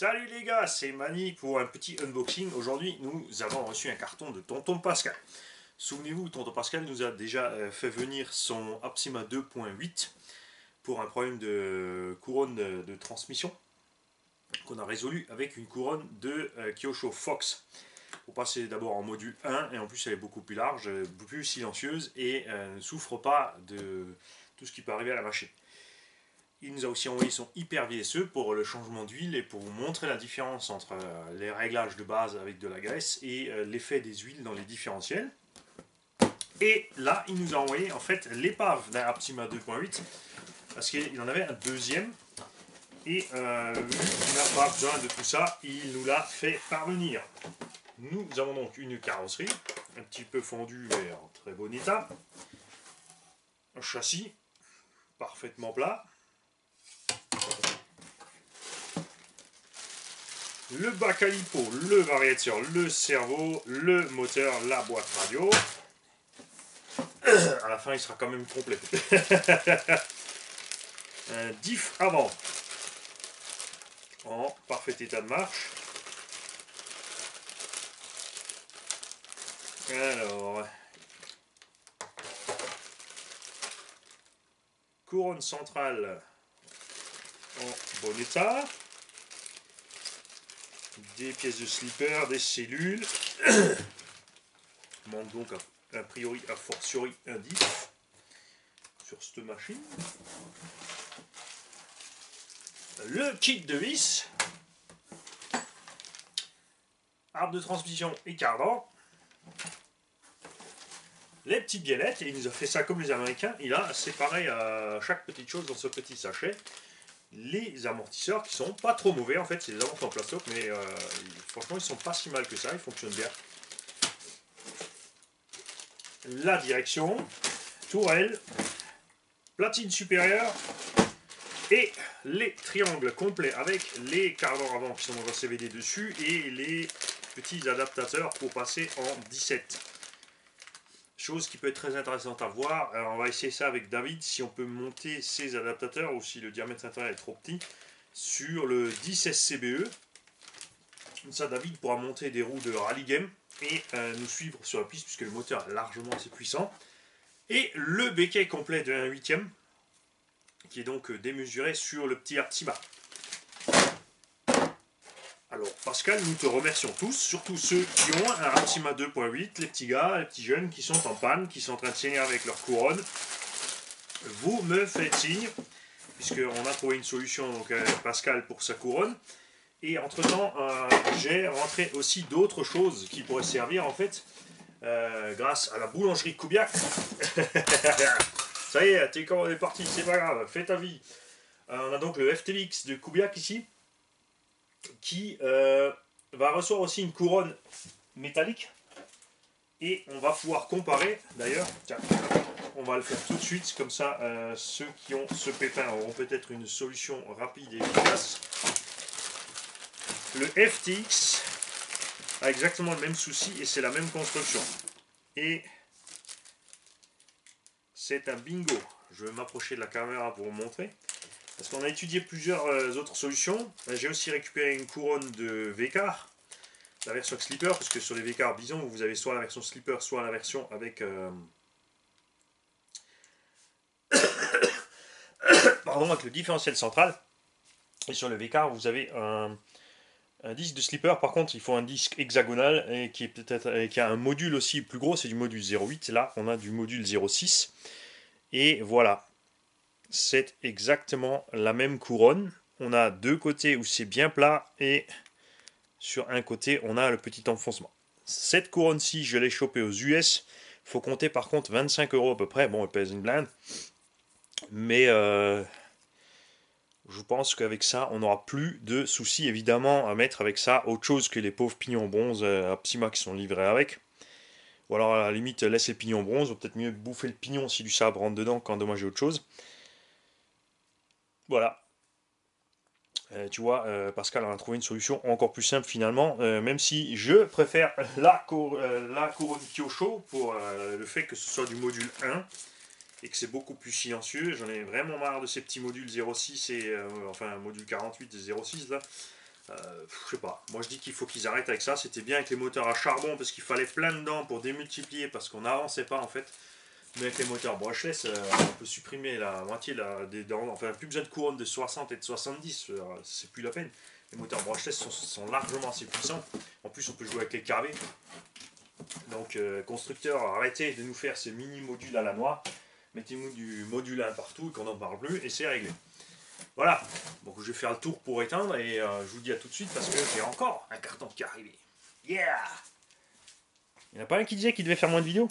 Salut les gars, c'est Mani pour un petit unboxing. Aujourd'hui, nous avons reçu un carton de Tonton Pascal. Souvenez-vous, Tonton Pascal nous a déjà fait venir son Apsima 2.8 pour un problème de couronne de transmission qu'on a résolu avec une couronne de Kyosho Fox. Pour passer d'abord en module 1 et en plus elle est beaucoup plus large, plus silencieuse et ne souffre pas de tout ce qui peut arriver à la machine. Il nous a aussi envoyé son hyper VSE pour le changement d'huile et pour vous montrer la différence entre les réglages de base avec de la graisse et l'effet des huiles dans les différentiels. Et là, il nous a envoyé en fait l'épave d'un Apsima 2.8 parce qu'il en avait un deuxième. Et vu qu'il n'a pas besoin de tout ça, il nous l'a fait parvenir. Nous avons donc une carrosserie, un petit peu fondue mais en très bon état. Un châssis parfaitement plat. Le bas calipo, le variateur, le cerveau, le moteur, la boîte radio. À la fin, il sera quand même complet. Un diff avant en parfait état de marche. Alors, couronne centrale en bon état. Des pièces de slipper, des cellules. Manque donc a priori, a fortiori, un diff sur cette machine. Le kit de vis. Arbre de transmission et cardan. Les petites biellettes, et il nous a fait ça comme les Américains. Il a séparé chaque petite chose dans ce petit sachet. Les amortisseurs qui sont pas trop mauvais en fait, c'est des amortisseurs en plastoc, mais franchement ils sont pas si mal que ça, ils fonctionnent bien. La direction, tourelle, platine supérieure et les triangles complets avec les cardans avant qui sont dans un CVD dessus et les petits adaptateurs pour passer en 17. Chose qui peut être très intéressante à voir. Alors on va essayer ça avec David, si on peut monter ces adaptateurs ou si le diamètre intérieur est trop petit sur le 10 SCBE. Comme ça David pourra monter des roues de rally game et nous suivre sur la piste puisque le moteur est largement assez puissant. Et le béquet complet de 1/8 qui est donc démesuré sur le petit Apsima. Alors Pascal, nous te remercions tous, surtout ceux qui ont un Apsima 2.8, les petits gars, les petits jeunes qui sont en panne, qui sont en train de saigner avec leur couronne. Vous me faites signe, puisqu'on a trouvé une solution donc, Pascal pour sa couronne. Et entre temps, j'ai rentré aussi d'autres choses qui pourraient servir en fait, grâce à la boulangerie Kubiak. Ça y est, t'es quand on est parti, c'est pas grave, fais ta vie. On a donc le FTX de Kubiak ici, qui va recevoir aussi une couronne métallique. Et on va pouvoir comparer, d'ailleurs, tiens, on va le faire tout de suite, comme ça ceux qui ont ce pépin auront peut-être une solution rapide et efficace. Le FTX a exactement le même souci et c'est la même construction. Et c'est un bingo. Je vais m'approcher de la caméra pour vous montrer. Parce qu'on a étudié plusieurs autres solutions. J'ai aussi récupéré une couronne de Vécar, la version slipper, parce que sur les Vécar Bison, vous avez soit la version slipper, soit la version avec pardon, avec le différentiel central. Et sur le Vécar, vous avez un disque de slipper. Par contre, il faut un disque hexagonal et qui est peut-être qui a un module aussi plus gros, c'est du module 0.8. Là, on a du module 0.6. Et voilà. C'est exactement la même couronne. On a deux côtés où c'est bien plat et sur un côté on a le petit enfoncement. Cette couronne-ci, je l'ai chopée aux US. Il faut compter par contre 25 € à peu près. Bon, elle pèse une blinde. Mais je pense qu'avec ça, on n'aura plus de soucis évidemment à mettre avec ça autre chose que les pauvres pignons bronze Apsima qui sont livrés avec. Ou alors à la limite, laisse les pignons bronze. Ou peut-être mieux bouffer le pignon si du sabre rentre dedans qu'endommager autre chose. Voilà. Tu vois, Pascal a trouvé une solution encore plus simple finalement, même si je préfère la couronne Kyosho pour le fait que ce soit du module 1 et que c'est beaucoup plus silencieux. J'en ai vraiment marre de ces petits modules 06 et enfin module 48 et 06 là. Je sais pas, moi je dis qu'il faut qu'ils arrêtent avec ça. C'était bien avec les moteurs à charbon parce qu'il fallait plein de dents pour démultiplier parce qu'on n'avançait pas en fait. Mais avec les moteurs brushless, on peut supprimer la moitié des dents. Enfin, plus besoin de couronne de 60 et de 70, c'est plus la peine. Les moteurs brushless sont largement assez puissants. En plus, on peut jouer avec les carvés. Donc, constructeurs, arrêtez de nous faire ces mini modules à la noix. Mettez-nous du module 1 partout et qu'on n'en parle plus et c'est réglé. Voilà, donc je vais faire le tour pour éteindre et je vous dis à tout de suite parce que j'ai encore un carton qui est arrivé. Yeah! Il n'y en a pas un qui disait qu'il devait faire moins de vidéos?